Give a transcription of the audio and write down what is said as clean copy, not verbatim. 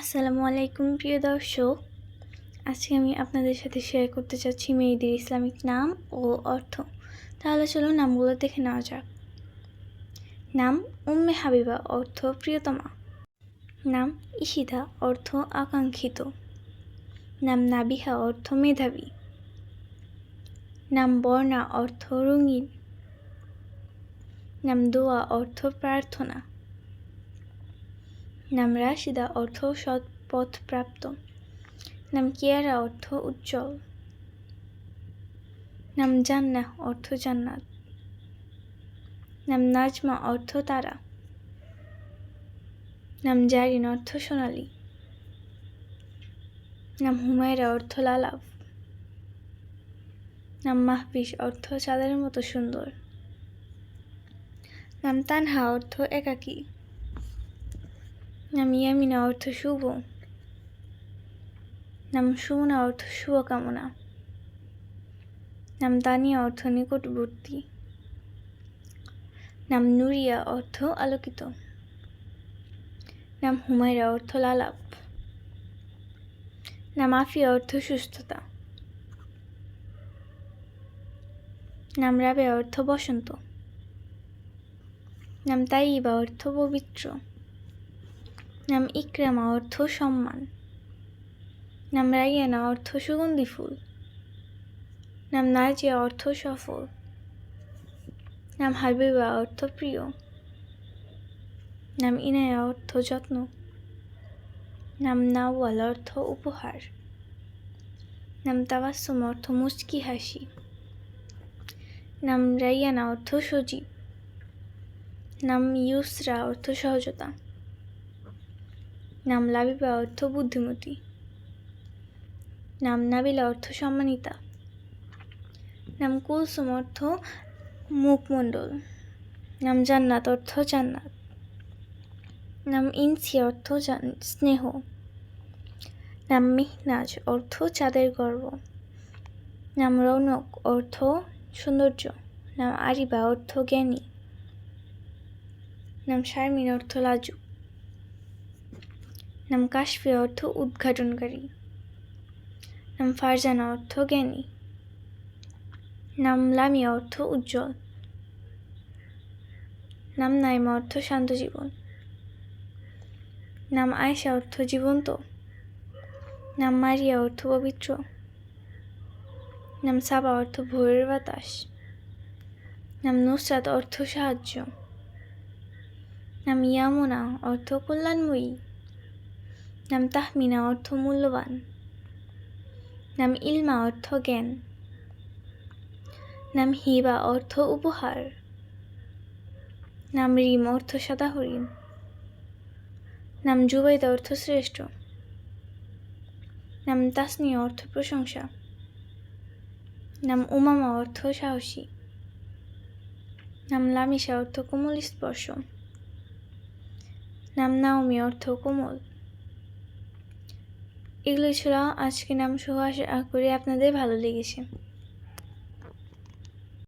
আসসালামু আলাইকুম প্রিয় দর্শক, আজকে আমি আপনাদের সাথে শেয়ার করতে চাচ্ছি মেয়েদের ইসলামিক নাম ও অর্থ। তাহলে চলুন নামগুলো দেখে নেওয়া যাক। নাম উম্মে হাবিবা, অর্থ প্রিয়তমা। নাম ইশিতা, অর্থ আকাঙ্ক্ষিত। নাম নাবিহা, অর্থ মেধাবী। নাম বর্ণা, অর্থ রঙিন। নাম দোয়া, অর্থ প্রার্থনা। নাম রাশিদা, অর্থ সৎ পথ প্রাপ্ত। নাম কিয়ারা, অর্থ উজ্জ্বল। নাম জান্নাহ, অর্থ জান্নাত। নাম নাজমা, অর্থ তারা। নাম জারিন, অর্থ সোনালী। নাম হুমায়রা, অর্থ লালাভ। নাম মাহবিশ, অর্থ চাঁদের মতো সুন্দর। নাম তানহা, অর্থ একাকী। নাম ইয়ামিনা, অর্থ শুভ। নাম সুমনা, অর্থ শুভকামনা। নাম তানিয়া, অর্থ নিকটবর্তী। নাম নুরিয়া, অর্থ আলোকিত। নাম হুমায়রা, অর্থ লালাভ। নাম আফিয়া, অর্থ সুস্থতা। নাম রাবেয়া, অর্থ বসন্ত। নাম তাইবা, অর্থ পবিত্র। নাম ইকরামা, অর্থ সম্মান। নাম রাইয়ানা, অর্থ সুগন্ধি ফুল। নাম নাজিয়া, অর্থ সফল। নাম হাবিবা, অর্থ প্রিয়। নাম ইনায়া, অর্থ যত্ন। নাম নাওয়াল, অর্থ উপহার। নাম তাবাসসুম, অর্থ মুচকি হাসি। নাম রাইয়ানা, অর্থ সজীব। নাম ইউসরা, অর্থ সহজতা। নাম লাবিবা, অর্থ বুদ্ধিমতী। নাম নাবিলা, অর্থ সম্মানিতা। নাম কুলসুম, অর্থ মুখমণ্ডল। নাম জান্নাত, অর্থ জান্নাত। নাম ইনসি, অর্থ স্নেহ। নাম মিহনাজ, অর্থ চাঁদের গর্ব। নাম রৌনক, অর্থ সৌন্দর্য। নাম আরিবা, অর্থ জ্ঞানী। নাম শারমিন, অর্থ লাজুক। নাম কাশফি, অর্থ উদ্ঘাটনকারী। নাম ফারজানা, অর্থ জ্ঞানী। নাম লামিয়া, অর্থ উজ্জ্বল। নাম নাইমা, অর্থ শান্ত জীবন। নাম আয়েশা, অর্থ জীবন্ত। নাম মারিয়া, অর্থ পবিত্র। নাম সাবা, অর্থ ভোরের বাতাস। নাম নুসরাত, অর্থ সাহায্য। নাম ইয়ামুনা, অর্থ কল্যাণময়ী। নাম তাহমিনা, অর্থ মূল্যবান। নাম ইলমা, অর্থ জ্ঞান। নাম হিবা, অর্থ উপহার। নাম রিম, অর্থ সাদা হরিণ। নাম জুবাইদা, অর্থ শ্রেষ্ঠ। নাম তাসনিয়া, অর্থ প্রশংসা। নাম উমামা, অর্থ সাহসী। নাম লামিশা, অর্থ কোমল স্পর্শ। নাম নাওমি, অর্থ কোমল। এগুলো ছিল আজকে নাম সহ, আশা করি আপনাদের ভালো লেগেছে।